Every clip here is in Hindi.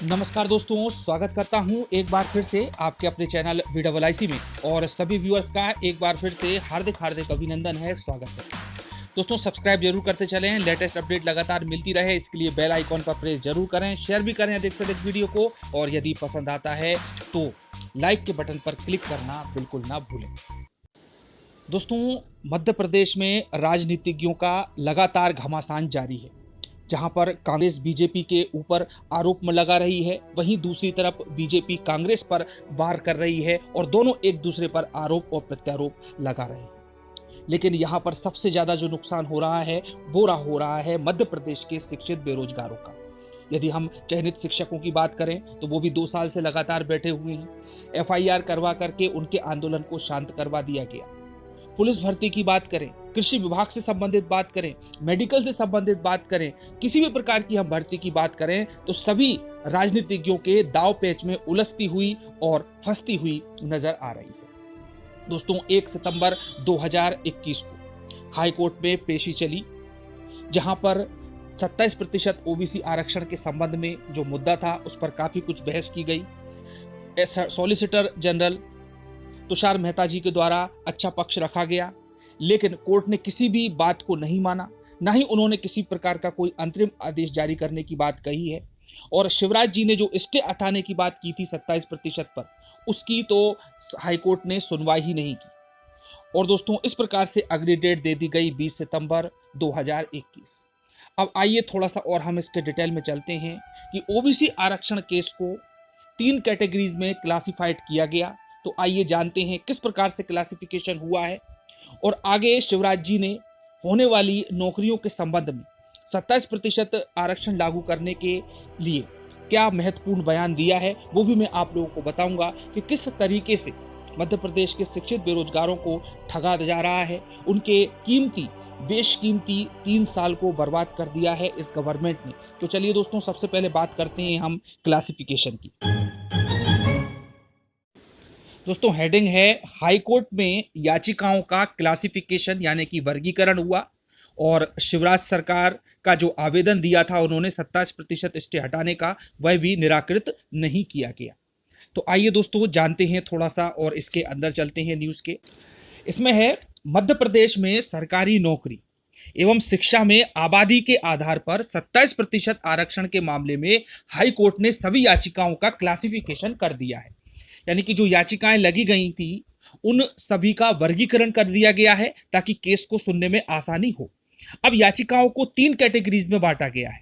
नमस्कार दोस्तों, स्वागत करता हूं एक बार फिर से आपके अपने चैनल VIIC में। और सभी व्यूअर्स का एक बार फिर से हार्दिक हार्दिक अभिनंदन है, स्वागत है। दोस्तों सब्सक्राइब जरूर करते चलें, लेटेस्ट अपडेट लगातार मिलती रहे इसके लिए बेल आइकॉन पर प्रेस जरूर करें, शेयर भी करें अधिक से अधिक वीडियो को, और यदि पसंद आता है तो लाइक के बटन पर क्लिक करना बिल्कुल ना भूलें। दोस्तों मध्य प्रदेश में राजनीतिज्ञों का लगातार घमासान जारी है, जहां पर कांग्रेस बीजेपी के ऊपर आरोप में लगा रही है, वहीं दूसरी तरफ बीजेपी कांग्रेस पर वार कर रही है और दोनों एक दूसरे पर आरोप और प्रत्यारोप लगा रहे हैं। लेकिन यहां पर सबसे ज्यादा जो नुकसान हो रहा है वो हो रहा है मध्य प्रदेश के शिक्षित बेरोजगारों का। यदि हम चयनित शिक्षकों की बात करें तो वो भी 2 साल से लगातार बैठे हुए हैं। FIR करवा करके उनके आंदोलन को शांत करवा दिया गया। पुलिस भर्ती की बात करें, कृषि विभाग से संबंधित बात करें, मेडिकल से संबंधित बात करें, किसी भी प्रकार की हम भर्ती की बात करें तो सभी राजनीतिज्ञों के दाव पेच में उलझती हुई और फंसती हुई नजर आ रही है। दोस्तों 1 सितंबर 2021 को हाई कोर्ट में पेशी चली, जहां पर 27% OBC आरक्षण के संबंध में जो मुद्दा था उस पर काफी कुछ बहस की गई। सॉलिसिटर जनरल तुषार मेहता जी के द्वारा अच्छा पक्ष रखा गया, लेकिन कोर्ट ने किसी भी बात को नहीं माना, ना ही उन्होंने किसी प्रकार का कोई अंतरिम आदेश जारी करने की बात कही है। और शिवराज जी ने जो स्टे हटाने की बात की थी 27% पर, उसकी तो हाईकोर्ट ने सुनवाई ही नहीं की। और दोस्तों इस प्रकार से अगली डेट दे दी गई 20 सितंबर 2021। अब आइए थोड़ा सा और हम इसके डिटेल में चलते हैं कि OBC आरक्षण केस को 3 कैटेगरीज में क्लासिफाइड किया गया। तो आइए जानते हैं किस प्रकार से क्लासिफिकेशन हुआ है, और आगे शिवराज जी ने होने वाली नौकरियों के संबंध में 27% आरक्षण लागू करने के लिए क्या महत्वपूर्ण बयान दिया है, वो भी मैं आप लोगों को बताऊंगा कि किस तरीके से मध्य प्रदेश के शिक्षित बेरोजगारों को ठगा जा रहा है। उनके बेशकीमती 3 साल को बर्बाद कर दिया है इस गवर्नमेंट ने। तो चलिए दोस्तों सबसे पहले बात करते हैं हम क्लासिफिकेशन की। दोस्तों हेडिंग है हाई कोर्ट में याचिकाओं का क्लासिफिकेशन यानी कि वर्गीकरण हुआ, और शिवराज सरकार का जो आवेदन दिया था उन्होंने 27% स्टे हटाने का, वह भी निराकृत नहीं किया गया। तो आइए दोस्तों जानते हैं थोड़ा सा और इसके अंदर चलते हैं न्यूज़ के। इसमें है मध्य प्रदेश में सरकारी नौकरी एवं शिक्षा में आबादी के आधार पर 27% आरक्षण के मामले में हाई कोर्ट ने सभी याचिकाओं का क्लासिफिकेशन कर दिया है। यानी कि जो याचिकाएं लगी गई थी उन सभी का वर्गीकरण कर दिया गया है ताकि केस को सुनने में आसानी हो। अब याचिकाओं को 3 कैटेगरीज में बांटा गया है।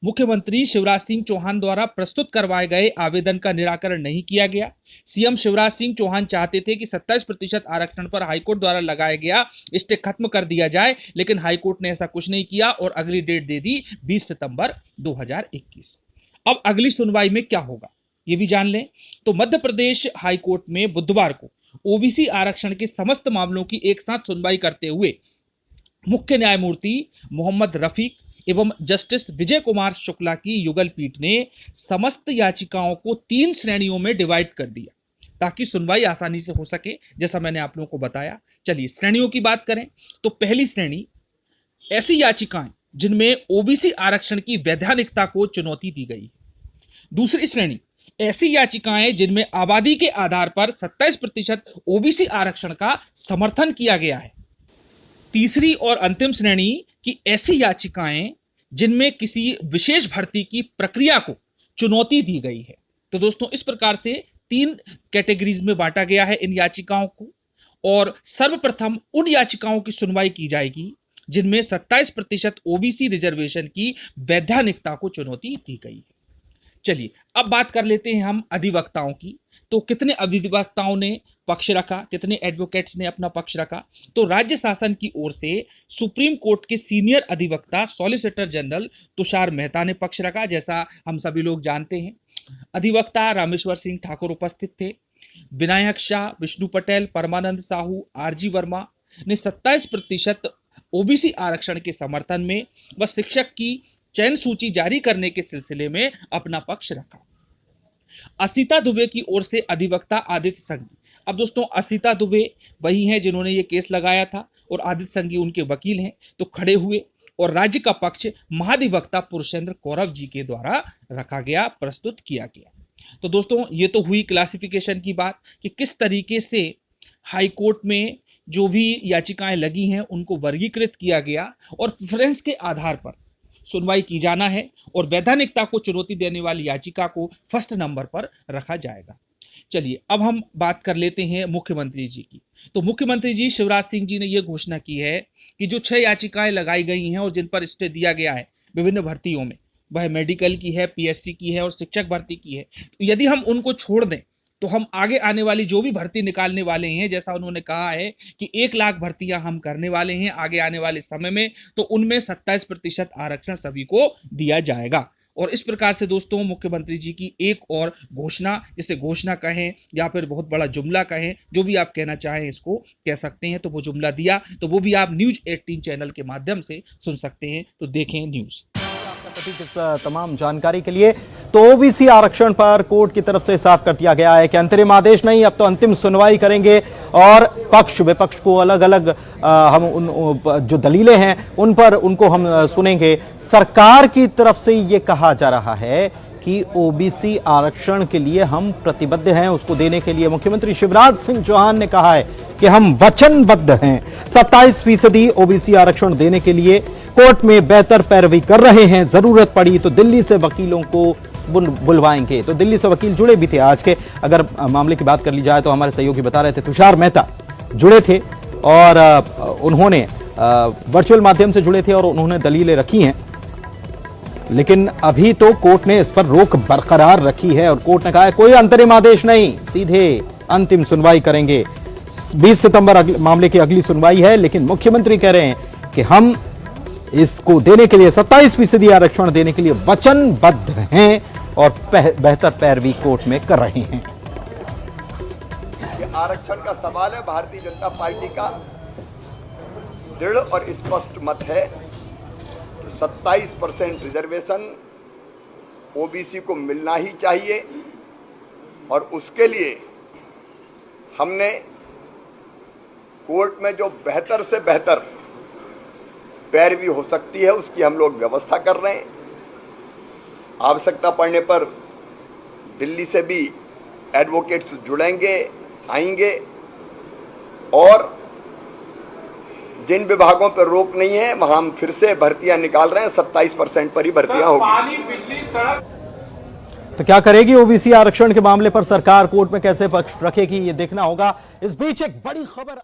मुख्यमंत्री शिवराज सिंह चौहान द्वारा प्रस्तुत करवाए गए आवेदन का निराकरण नहीं किया गया। सीएम शिवराज सिंह चौहान चाहते थे कि 27% आरक्षण पर हाईकोर्ट द्वारा लगाया गया स्टे खत्म कर दिया जाए, लेकिन हाईकोर्ट ने ऐसा कुछ नहीं किया और अगली डेट दे दी 20 सितंबर 2021। अब अगली सुनवाई में क्या होगा ये भी जान लें। तो मध्य प्रदेश हाईकोर्ट में बुधवार को OBC आरक्षण के समस्त मामलों की एक साथ सुनवाई करते हुए मुख्य न्यायमूर्ति मोहम्मद रफीक एवं जस्टिस विजय कुमार शुक्ला की युगल पीठ ने समस्त याचिकाओं को 3 श्रेणियों में डिवाइड कर दिया ताकि सुनवाई आसानी से हो सके, जैसा मैंने आप लोगों को बताया। चलिए श्रेणियों की बात करें तो पहली श्रेणी ऐसी याचिकाएं जिनमें OBC आरक्षण की वैधानिकता को चुनौती दी गई है। दूसरी श्रेणी ऐसी याचिकाएं जिनमें आबादी के आधार पर 27% OBC आरक्षण का समर्थन किया गया है। तीसरी और अंतिम श्रेणी की ऐसी याचिकाएं जिनमें किसी विशेष भर्ती की प्रक्रिया को चुनौती दी गई है। तो दोस्तों इस प्रकार से 3 कैटेगरीज में बांटा गया है इन याचिकाओं को, और सर्वप्रथम उन याचिकाओं की सुनवाई की जाएगी जिनमें 27% OBC रिजर्वेशन की वैधानिकता को चुनौती दी गई है। चलिए अब बात कर लेते हैं हम अधिवक्ताओं की। तो कितने अधिवक्ताओं ने पक्ष रखा, कितने एडवोकेट्स ने अपना पक्ष रखा। तो राज्य शासन की ओर से सुप्रीम कोर्ट के सीनियर अधिवक्ता सॉलिसिटर जनरल तुषार मेहता ने पक्ष रखा, जैसा हम सभी लोग जानते हैं। अधिवक्ता रामेश्वर सिंह ठाकुर उपस्थित थे। विनायक शाह, विष्णु पटेल, परमानंद साहू, RG वर्मा ने 27% OBC आरक्षण के समर्थन में व शिक्षक की चयन सूची जारी करने के सिलसिले में अपना पक्ष रखा। असीता दुबे की ओर से अधिवक्ता आदित्य संघी। अब दोस्तों असीता दुबे वही हैं जिन्होंने ये केस लगाया था और आदित्य संघी उनके वकील हैं, तो खड़े हुए और राज्य का पक्ष महाधिवक्ता पुरुषेंद्र कौरव जी के द्वारा रखा गया, प्रस्तुत किया गया। तो दोस्तों ये तो हुई क्लासिफिकेशन की बात कि किस तरीके से हाई कोर्ट में जो भी याचिकाएं लगी हैं उनको वर्गीकृत किया गया और प्रेफरेंस के आधार पर सुनवाई की जाना है और वैधानिकता को चुनौती देने वाली याचिका को फर्स्ट नंबर पर रखा जाएगा। चलिए अब हम बात कर लेते हैं मुख्यमंत्री जी की। तो मुख्यमंत्री जी शिवराज सिंह जी ने यह घोषणा की है कि जो 6 याचिकाएं लगाई गई हैं और जिन पर स्टे दिया गया है विभिन्न भर्तियों में, वह मेडिकल की है, पीएससी की है और शिक्षक भर्ती की है, तो यदि हम उनको छोड़ दें तो हम आगे आने वाली जो भी भर्ती निकालने वाले हैं, जैसा उन्होंने कहा है कि 1 लाख भर्तियां हम करने वाले हैं आगे आने वाले समय में, तो उनमें 27% आरक्षण सभी को दिया जाएगा। और इस प्रकार से दोस्तों मुख्यमंत्री जी की एक और घोषणा, जिसे घोषणा कहें या फिर बहुत बड़ा जुमला कहें, जो भी आप कहना चाहें इसको कह सकते हैं, तो वो जुमला दिया, तो वो भी आप न्यूज 18 चैनल के माध्यम से सुन सकते हैं। तो देखें न्यूज। इस तमाम जानकारी के लिए तो ओबीसी आरक्षण पर कोर्ट की तरफ से साफ कर दिया गया है कि अंतरिम आदेश नहीं, अब तो अंतिम सुनवाई करेंगे और पक्ष विपक्ष को अलग अलग हम उन जो दलीलें हैं उन पर उनको हम सुनेंगे। सरकार की तरफ से ये कहा जा रहा है कि ओबीसी आरक्षण के लिए हम प्रतिबद्ध हैं, उसको देने के लिए मुख्यमंत्री शिवराज सिंह चौहान ने कहा है कि हम वचनबद्ध हैं। 27% ओबीसी आरक्षण देने के लिए कोर्ट में बेहतर पैरवी कर रहे हैं, जरूरत पड़ी तो दिल्ली से वकीलों को बुलवाएंगे। तो दिल्ली से वकील जुड़े भी थे आज के, अगर मामले की बात कर ली जाए तो हमारे सहयोगी बता रहे थे तुषार मेहता जुड़े थे और उन्होंने वर्चुअल माध्यम से जुड़े थे और उन्होंने दलीलें रखी हैं, लेकिन अभी तो कोर्ट ने इस पर रोक बरकरार रखी है और कोर्ट ने कहा है कोई अंतरिम आदेश नहीं, सीधे अंतिम सुनवाई करेंगे। 20 सितंबर मामले की अगली सुनवाई है, लेकिन मुख्यमंत्री कह रहे हैं कि हम इसको देने के लिए 27% आरक्षण देने के लिए वचनबद्ध हैं और बेहतर पैरवी कोर्ट में कर रहे हैं। ये आरक्षण का सवाल है, भारतीय जनता पार्टी का दृढ़ और स्पष्ट मत है कि 27% रिजर्वेशन ओबीसी को मिलना ही चाहिए और उसके लिए हमने कोर्ट में जो बेहतर से बेहतर पैरवी हो सकती है उसकी हम लोग व्यवस्था कर रहे हैं। आवश्यकता पड़ने पर दिल्ली से भी एडवोकेट्स जुड़ेंगे, आएंगे और जिन विभागों पर रोक नहीं है वहां हम फिर से भर्तियां निकाल रहे हैं। 27% पर ही भर्तियां होगी। तो क्या करेगी ओबीसी आरक्षण के मामले पर सरकार, कोर्ट में कैसे पक्ष रखेगी, ये देखना होगा। इस बीच एक बड़ी खबर